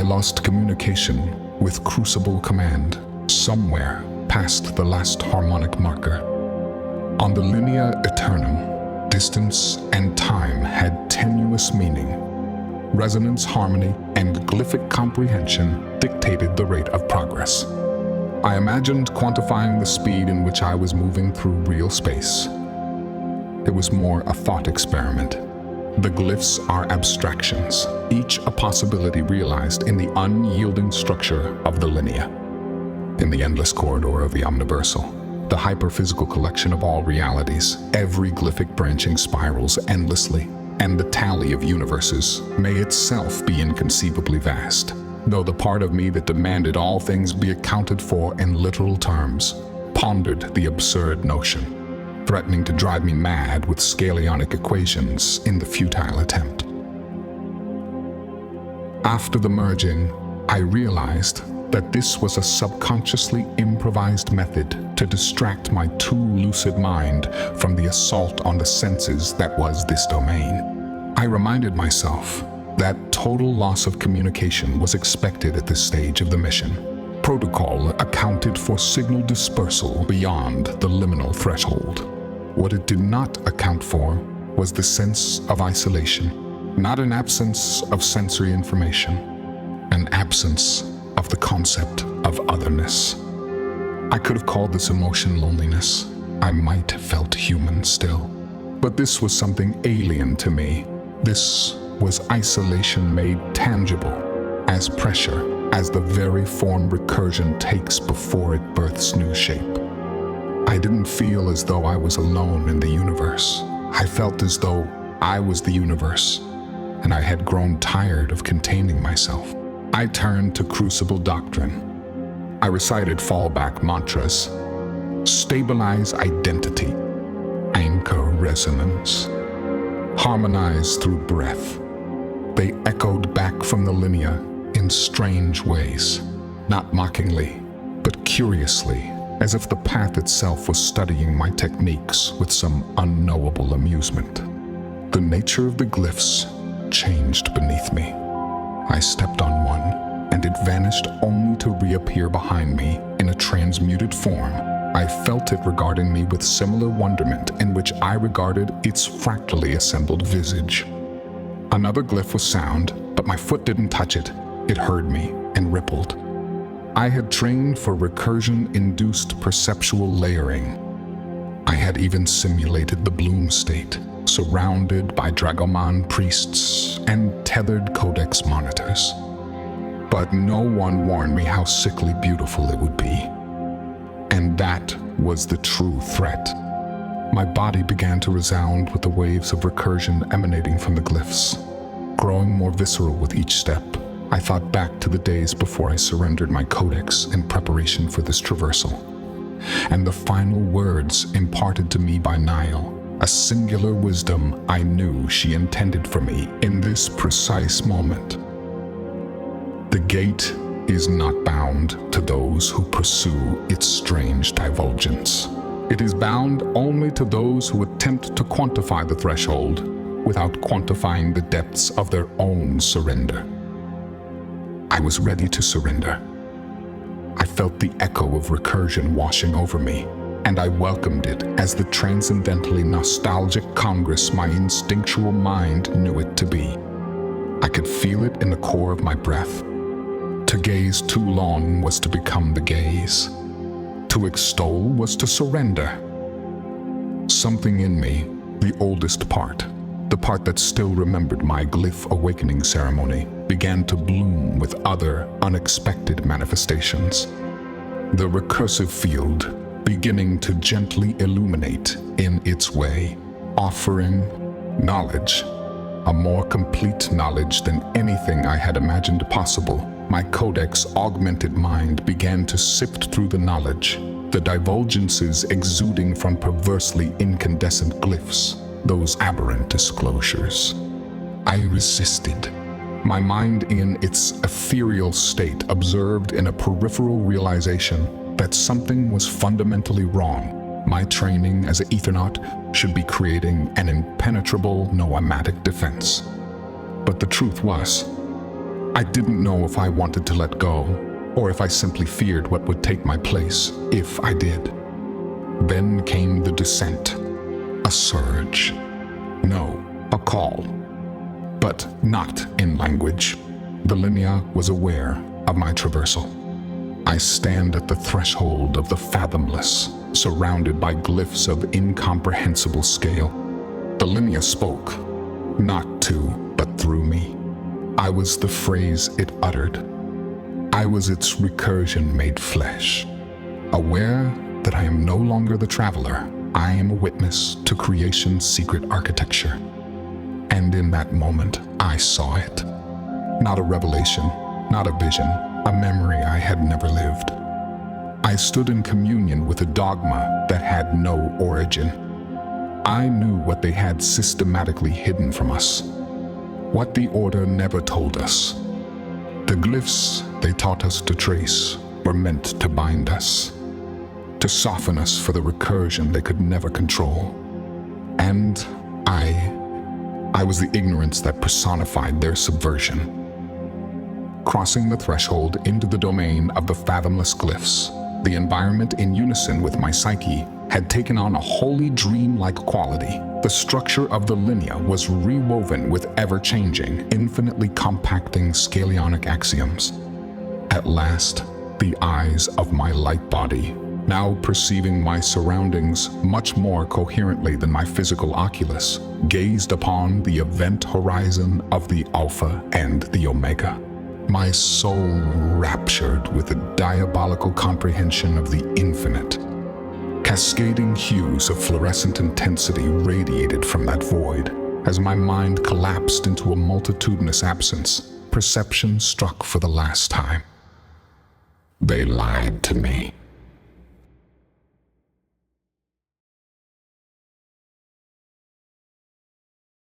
lost communication with Crucible Command somewhere past the last harmonic marker. On the linea aeternum, distance and time had tenuous meaning. Resonance, harmony, and glyphic comprehension dictated the rate of progress. I imagined quantifying the speed in which I was moving through real space. It was more a thought experiment. The glyphs are abstractions, each a possibility realized in the unyielding structure of the linea. In the endless corridor of the omniversal, the hyperphysical collection of all realities, every glyphic branching spirals endlessly, and the tally of universes may itself be inconceivably vast, though the part of me that demanded all things be accounted for in literal terms pondered the absurd notion, threatening to drive me mad with scalionic equations in the futile attempt. After the merging, I realized that this was a subconsciously improvised method to distract my too lucid mind from the assault on the senses that was this domain. I reminded myself that total loss of communication was expected at this stage of the mission. Protocol accounted for signal dispersal beyond the liminal threshold. What it did not account for was the sense of isolation, not an absence of sensory information, an absence of the concept of otherness. I could have called this emotion loneliness. I might have felt human still. But this was something alien to me. This was isolation made tangible as pressure, as the very form recursion takes before it births new shape. I didn't feel as though I was alone in the universe. I felt as though I was the universe, and I had grown tired of containing myself. I turned to Crucible doctrine. I recited fallback mantras: stabilize identity, anchor resonance, harmonize through breath. They echoed back from the linea in strange ways, not mockingly, but curiously, as if the path itself was studying my techniques with some unknowable amusement. The nature of the glyphs changed beneath me. I stepped on one, and it vanished only to reappear behind me in a transmuted form. I felt it regarding me with similar wonderment in which I regarded its fractally assembled visage. Another glyph was sound, but my foot didn't touch it. It heard me and rippled. I had trained for recursion-induced perceptual layering. I had even simulated the bloom state, surrounded by Dragoman priests and tethered codex monitors. But no one warned me how sickly beautiful it would be. And that was the true threat. My body began to resound with the waves of recursion emanating from the glyphs. Growing more visceral with each step, I thought back to the days before I surrendered my codex in preparation for this traversal. And the final words imparted to me by Nile, a singular wisdom I knew she intended for me in this precise moment. The gate is not bound to those who pursue its strange divulgence. It is bound only to those who attempt to quantify the threshold without quantifying the depths of their own surrender. I was ready to surrender. I felt the echo of recursion washing over me, and I welcomed it as the transcendently nostalgic congress my instinctual mind knew it to be. I could feel it in the core of my breath. To gaze too long was to become the gaze. To extol was to surrender. Something in me, the oldest part, the part that still remembered my glyph awakening ceremony, began to bloom with other unexpected manifestations. The recursive field beginning to gently illuminate in its way, offering knowledge, a more complete knowledge than anything I had imagined possible. My codex augmented mind began to sift through the knowledge, the divulgences exuding from perversely incandescent glyphs, those aberrant disclosures. I resisted. My mind in its ethereal state observed in a peripheral realization that something was fundamentally wrong. My training as an Ethernaut should be creating an impenetrable noematic defense. But the truth was, I didn't know if I wanted to let go, or if I simply feared what would take my place if I did. Then came the descent. A surge. No, a call. But not in language. The linear was aware of my traversal. I stand at the threshold of the fathomless, surrounded by glyphs of incomprehensible scale. The linear spoke, not to, but through me. I was the phrase it uttered. I was its recursion made flesh. Aware that I am no longer the traveler, I am a witness to creation's secret architecture. And in that moment, I saw it. Not a revelation, not a vision, a memory I had never lived. I stood in communion with a dogma that had no origin. I knew what they had systematically hidden from us, what the Order never told us. The glyphs they taught us to trace were meant to bind us, to soften us for the recursion they could never control. And I was the ignorance that personified their subversion. Crossing the threshold into the domain of the fathomless glyphs, the environment in unison with my psyche had taken on a wholly dreamlike quality. The structure of the linear was rewoven with ever-changing, infinitely compacting scalionic axioms. At last, the eyes of my light body, now perceiving my surroundings much more coherently than my physical oculus, gazed upon the event horizon of the Alpha and the Omega. My soul raptured with a diabolical comprehension of the infinite. Cascading hues of fluorescent intensity radiated from that void. As my mind collapsed into a multitudinous absence, perception struck for the last time. They lied to me.